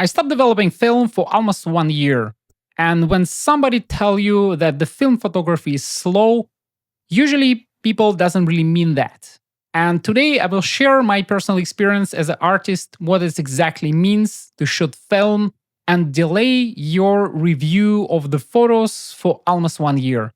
I stopped developing film for almost 1 year. And when somebody tell you that the film photography is slow, usually people doesn't really mean that. And today I will share my personal experience as an artist, what it exactly means to shoot film and delay your review of the photos for almost 1 year.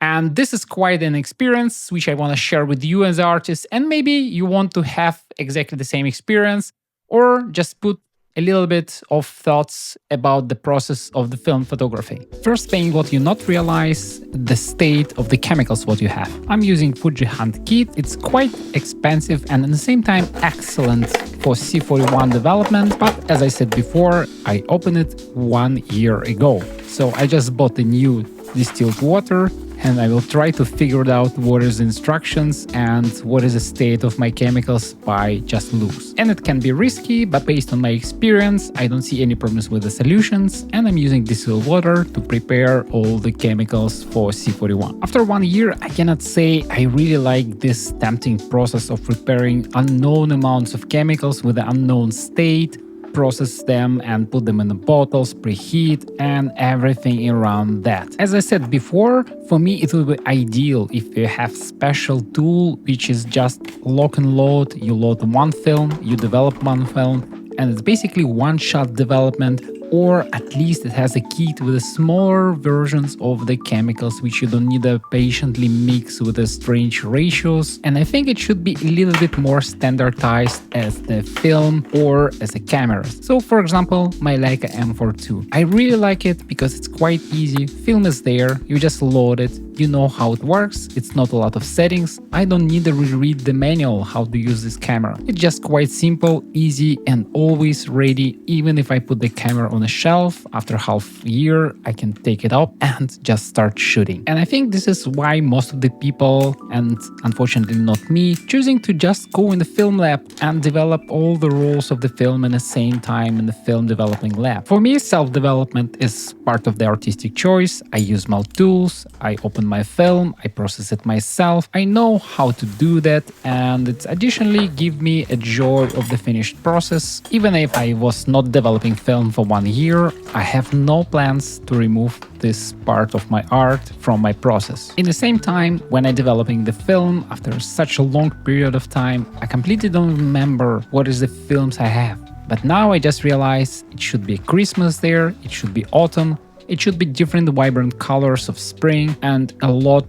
And this is quite an experience which I want to share with you as an artist. And maybe you want to have exactly the same experience or just put a little bit of thoughts about the process of the film photography. First thing what you not realize, the state of the chemicals what you have. I'm using Fuji Hunt kit. It's quite expensive and at the same time excellent for C41 development. But as I said before, I opened it 1 year ago. So I just bought a new distilled water and I will try to figure out what is the instructions and what is the state of my chemicals by just looks. And it can be risky, but based on my experience, I don't see any problems with the solutions and I'm using distilled water to prepare all the chemicals for C41. After 1 year, I cannot say I really like this tempting process of preparing unknown amounts of chemicals with an unknown state, process them and put them in the bottles, preheat and everything around that. As I said before, for me it will be ideal if you have special tool which is just lock and load. You load one film, you develop one film and it's basically one-shot development, or at least it has a kit with the smaller versions of the chemicals which you don't need to patiently mix with the strange ratios. And I think it should be a little bit more standardized as the film or as a camera. So for example, my Leica M4 II. I really like it because it's quite easy. Film is there, you just load it, you know how it works, it's not a lot of settings. I don't need to reread the manual how to use this camera. It's just quite simple, easy and always ready. Even if I put the camera on a shelf, after half a year I can take it up and just start shooting. And I think this is why most of the people, and unfortunately not me, choosing to just go in the film lab and develop all the rolls of the film in the same time in the film developing lab. For me, self-development is part of the artistic choice. I use my tools, I open my film, I process it myself. I know how to do that and it's additionally give me a joy of the finished process. Even if I was not developing film for 1 year, I have no plans to remove this part of my art from my process. In the same time, when I'm developing the film, after such a long period of time, I completely don't remember what is the films I have. But now I just realize it should be Christmas there, it should be autumn, it should be different vibrant colors of spring and a lot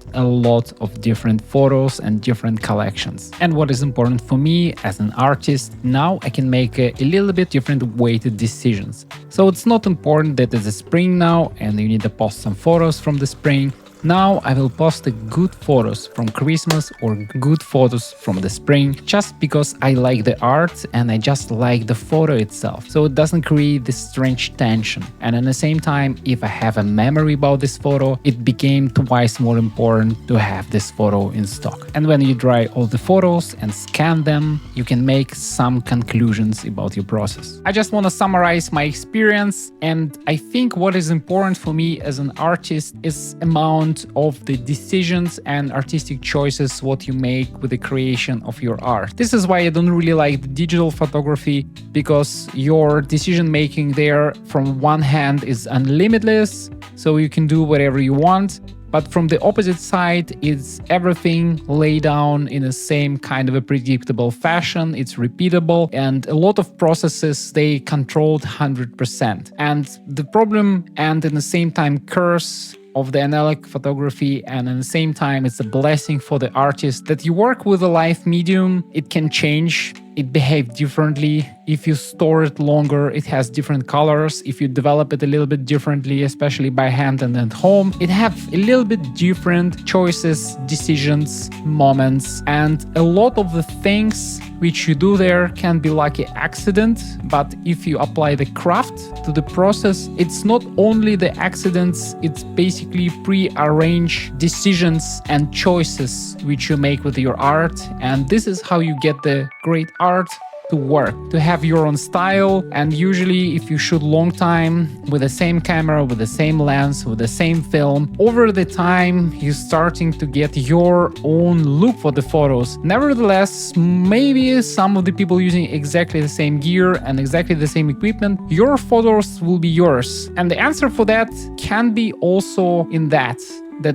of different photos and different collections. And what is important for me as an artist, now I can make a little bit different weighted decisions. So it's not important that it's a spring now and you need to post some photos from the spring. Now I will post the good photos from Christmas or good photos from the spring just because I like the art and I just like the photo itself. So it doesn't create this strange tension. And at the same time, if I have a memory about this photo, it became twice more important to have this photo in stock. And when you dry all the photos and scan them, you can make some conclusions about your process. I just want to summarize my experience, and I think what is important for me as an artist is amount of the decisions and artistic choices what you make with the creation of your art. This is why I don't really like the digital photography, because your decision making there from one hand is unlimitless, so you can do whatever you want. But from the opposite side, it's everything laid down in the same kind of a predictable fashion. It's repeatable and a lot of processes, they controlled 100%. And the problem and at the same time curse of the analog photography, and at the same time it's a blessing for the artist that you work with a live medium. It can change, it behaves differently. If you store it longer, it has different colors. If you develop it a little bit differently, especially by hand and at home, it have a little bit different choices, decisions, moments, and a lot of the things which you do there can be like an accident. But if you apply the craft to the process, it's not only the accidents, it's basically pre-arranged decisions and choices which you make with your art. And this is how you get the great art to work, to have your own style. And usually if you shoot long time with the same camera, with the same lens, with the same film, over the time you're starting to get your own look for the photos. Nevertheless, maybe some of the people using exactly the same gear and exactly the same equipment, your photos will be yours. And the answer for that can be also in that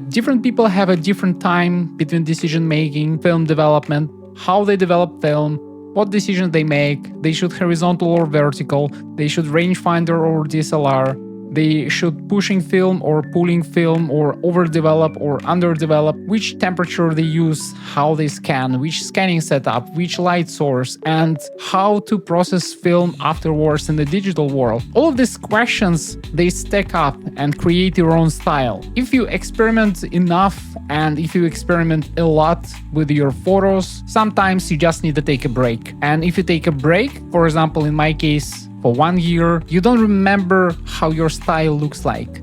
different people have a different time between decision making, film development, how they develop film, what decisions they make. They shoot horizontal or vertical, they should rangefinder or DSLR, they should pushing film or pulling film, or overdevelop or underdevelop, which temperature they use, how they scan, which scanning setup, which light source, and how to process film afterwards in the digital world. All of these questions, they stack up and create your own style. If you experiment enough and if you experiment a lot with your photos, sometimes you just need to take a break. And if you take a break, for example, in my case, for 1 year, you don't remember how your style looks like.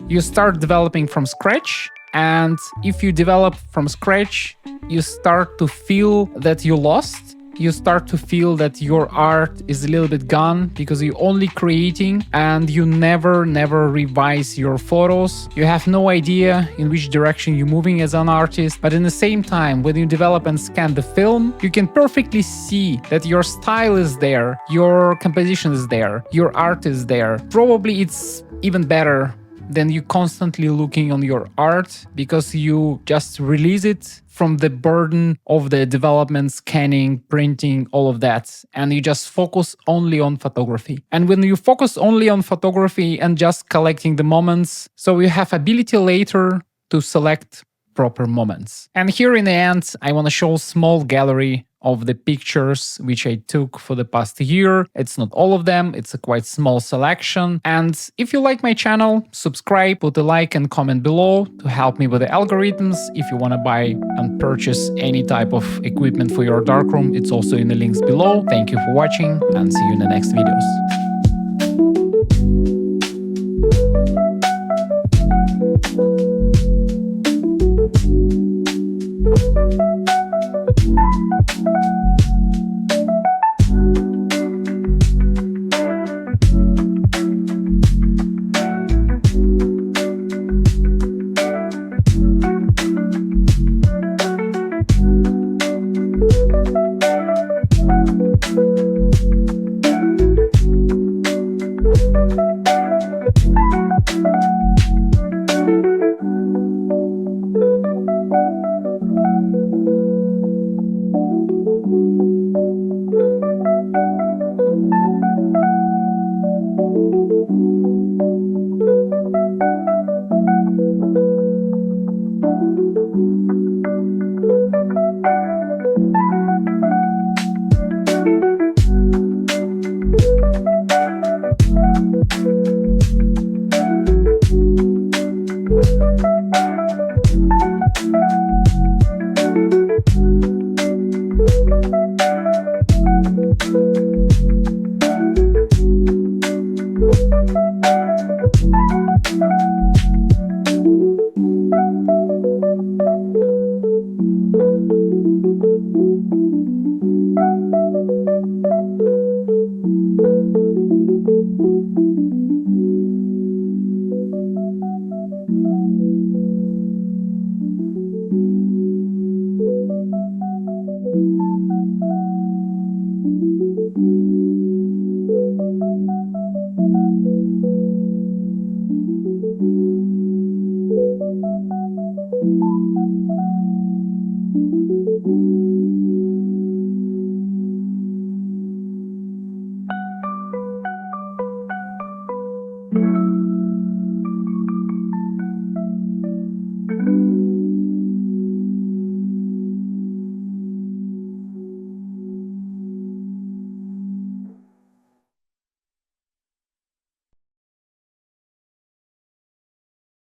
You start developing from scratch, and if you develop from scratch, you start to feel that you lost. You start to feel that your art is a little bit gone because you're only creating and you never revise your photos. You have no idea in which direction you're moving as an artist, but in the same time, when you develop and scan the film, you can perfectly see that your style is there, your composition is there, your art is there. Probably it's even better than you constantly looking on your art because you just release it from the burden of the development, scanning, printing, all of that. And you just focus only on photography. And when you focus only on photography and just collecting the moments, so you have ability later to select proper moments. And here in the end, I want to show a small gallery of the pictures which I took for the past year. It's not all of them, it's a quite small selection. And if you like my channel, subscribe, put a like and comment below to help me with the algorithms. If you want to buy and purchase any type of equipment for your darkroom, it's also in the links below. Thank you for watching and see you in the next videos.